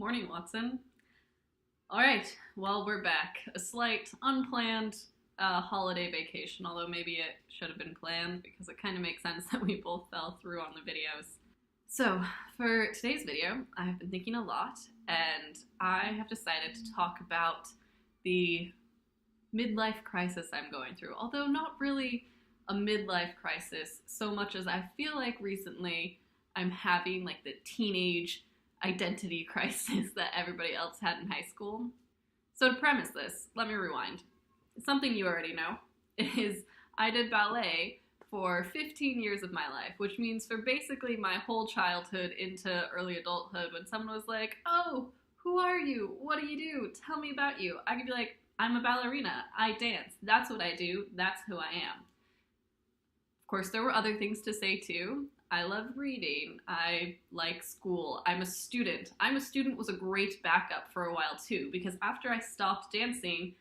Morning, Watson. All right, well, we're back. A slight unplanned holiday vacation, although maybe it should have been planned because it kind of makes sense that we both fell through on the videos. So, for today's video, I've been thinking a lot, and I have decided to talk about the midlife crisis I'm going through, although not really a midlife crisis so much as I feel like recently I'm having like the teenage identity crisis that everybody else had in high school. So to premise this, let me rewind. Something you already know is I did ballet for 15 years of my life, which means for basically my whole childhood into early adulthood, when someone was like, oh, who are you? What do you do? Tell me about you. I could be like, I'm a ballerina. I dance. That's what I do. That's who I am. Of course, there were other things to say too. I love reading. I like school. I'm a student. I'm a student was a great backup for a while too, because after I stopped dancing,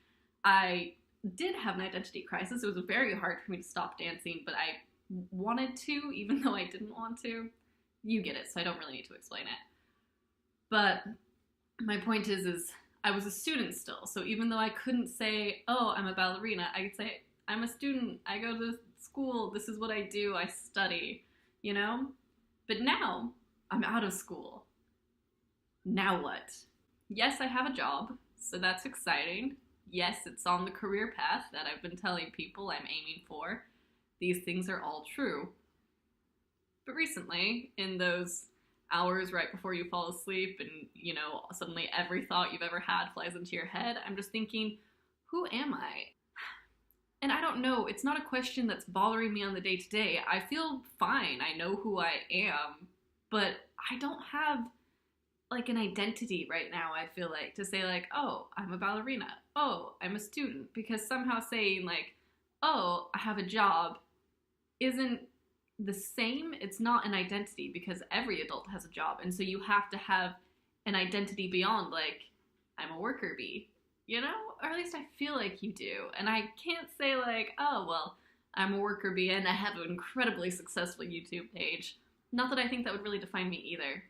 I did have an identity crisis. It was very hard for me to stop dancing, but I wanted to, even though I didn't want to. You get it, so I don't really need to explain it. But my point is I was a student still, so even though I couldn't say, oh, I'm a ballerina, I could say, I'm a student. I go to school. This is what I do. I study. You know? But now, I'm out of school. Now what? Yes, I have a job, so that's exciting. Yes, it's on the career path that I've been telling people I'm aiming for. These things are all true. But recently, in those hours right before you fall asleep and, suddenly every thought you've ever had flies into your head, I'm just thinking, who am I? And I don't know, it's not a question that's bothering me on the day-to-day. I feel fine, I know who I am, but I don't have, like, an identity right now, I feel like, to say, like, oh, I'm a ballerina, oh, I'm a student, because somehow saying, like, oh, I have a job isn't the same. It's not an identity, because every adult has a job, and so you have to have an identity beyond, like, I'm a worker bee. You know? Or at least I feel like you do. And I can't say like, oh, well, I'm a worker bee and I have an incredibly successful YouTube page. Not that I think that would really define me either.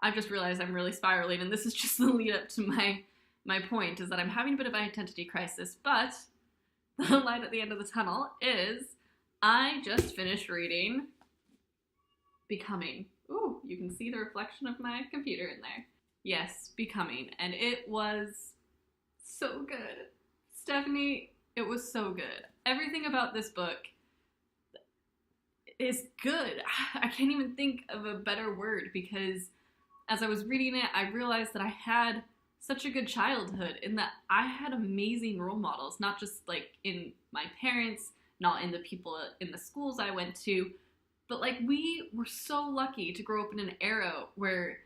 I've just realized I'm really spiraling, and this is just the lead up to my point, is that I'm having a bit of an identity crisis, but the light at the end of the tunnel is I just finished reading Becoming. Ooh, you can see the reflection of my computer in there. Yes, Becoming. And it was so good. Stephanie, it was so good. Everything about this book is good. I can't even think of a better word, because as I was reading it, I realized that I had such a good childhood in that I had amazing role models, not just like in my parents, not in the people in the schools I went to, but like we were so lucky to grow up in an era where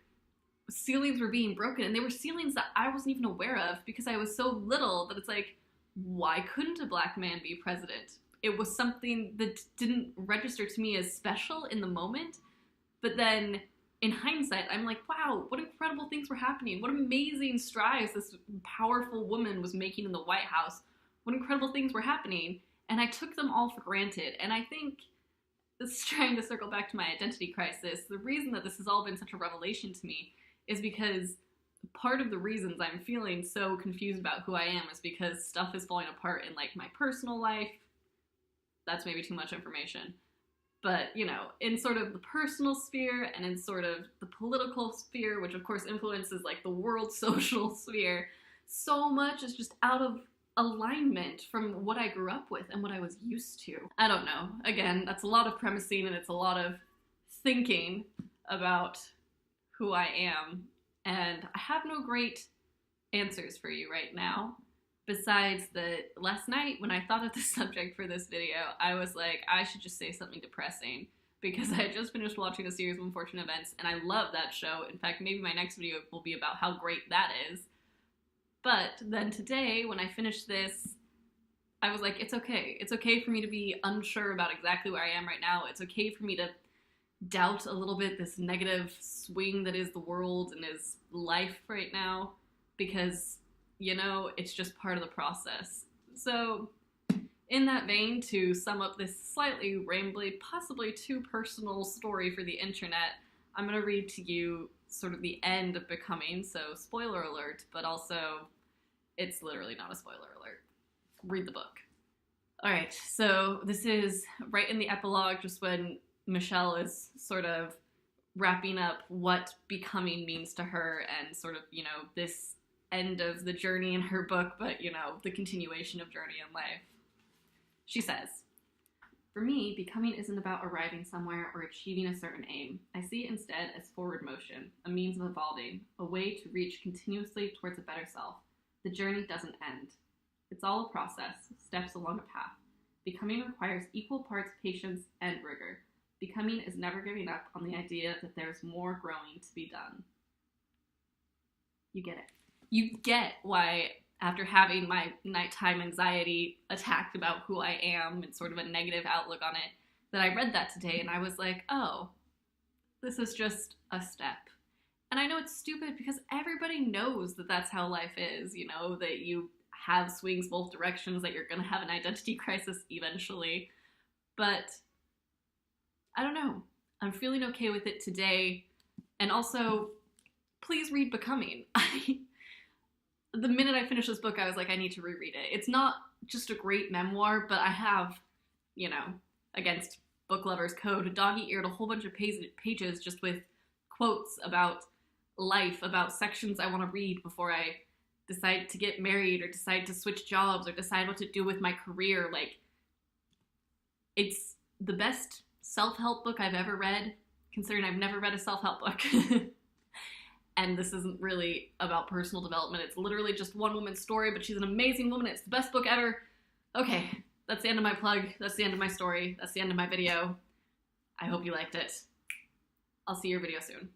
ceilings were being broken, and they were ceilings that I wasn't even aware of because I was so little that it's like, why couldn't a black man be president? It was something that didn't register to me as special in the moment, but then in hindsight, I'm like, wow, what incredible things were happening. What amazing strides this powerful woman was making in the White House. What incredible things were happening, and I took them all for granted. And I think this is trying to circle back to my identity crisis. The reason that this has all been such a revelation to me is because part of the reasons I'm feeling so confused about who I am is because stuff is falling apart in, like, my personal life. That's maybe too much information. But, in sort of the personal sphere and in sort of the political sphere, which of course influences, like, the world social sphere, so much is just out of alignment from what I grew up with and what I was used to. I don't know. Again, that's a lot of premising, and it's a lot of thinking about who I am, and I have no great answers for you right now, besides that last night when I thought of the subject for this video, I was like, I should just say something depressing, because I had just finished watching a series of Unfortunate Events, and I love that show. In fact, maybe my next video will be about how great that is. But then today, when I finished this, I was like, it's okay. It's okay for me to be unsure about exactly where I am right now. It's okay for me to doubt a little bit this negative swing that is the world and is life right now, because, it's just part of the process. So, in that vein, to sum up this slightly rambly, possibly too personal story for the internet, I'm going to read to you sort of the end of Becoming, so spoiler alert, but also it's literally not a spoiler alert. Read the book. All right, so this is right in the epilogue, just when Michelle is sort of wrapping up what becoming means to her and sort of, you know, this end of the journey in her book, but, you know, the continuation of journey in life. She says, "For me, becoming isn't about arriving somewhere or achieving a certain aim. I see it instead as forward motion, a means of evolving, a way to reach continuously towards a better self. The journey doesn't end. It's all a process, steps along a path. Becoming requires equal parts patience and rigor. Becoming is never giving up on the idea that there's more growing to be done." You get it. You get why, after having my nighttime anxiety attacked about who I am and sort of a negative outlook on it, that I read that today and I was like, oh, this is just a step. And I know it's stupid because everybody knows that that's how life is, you know, that you have swings both directions, that you're going to have an identity crisis eventually. But I don't know. I'm feeling okay with it today. And also, please read Becoming. The minute I finished this book, I was like, I need to reread it. It's not just a great memoir, but I have, you know, against book lovers code, dog-eared a whole bunch of pages just with quotes about life, about sections I want to read before I decide to get married or decide to switch jobs or decide what to do with my career. Like, it's the best self-help book I've ever read, considering I've never read a self-help book. And this isn't really about personal development. It's literally just one woman's story, but she's an amazing woman. It's the best book ever. Okay, that's the end of my plug. That's the end of my story. That's the end of my video. I hope you liked it. I'll see your video soon.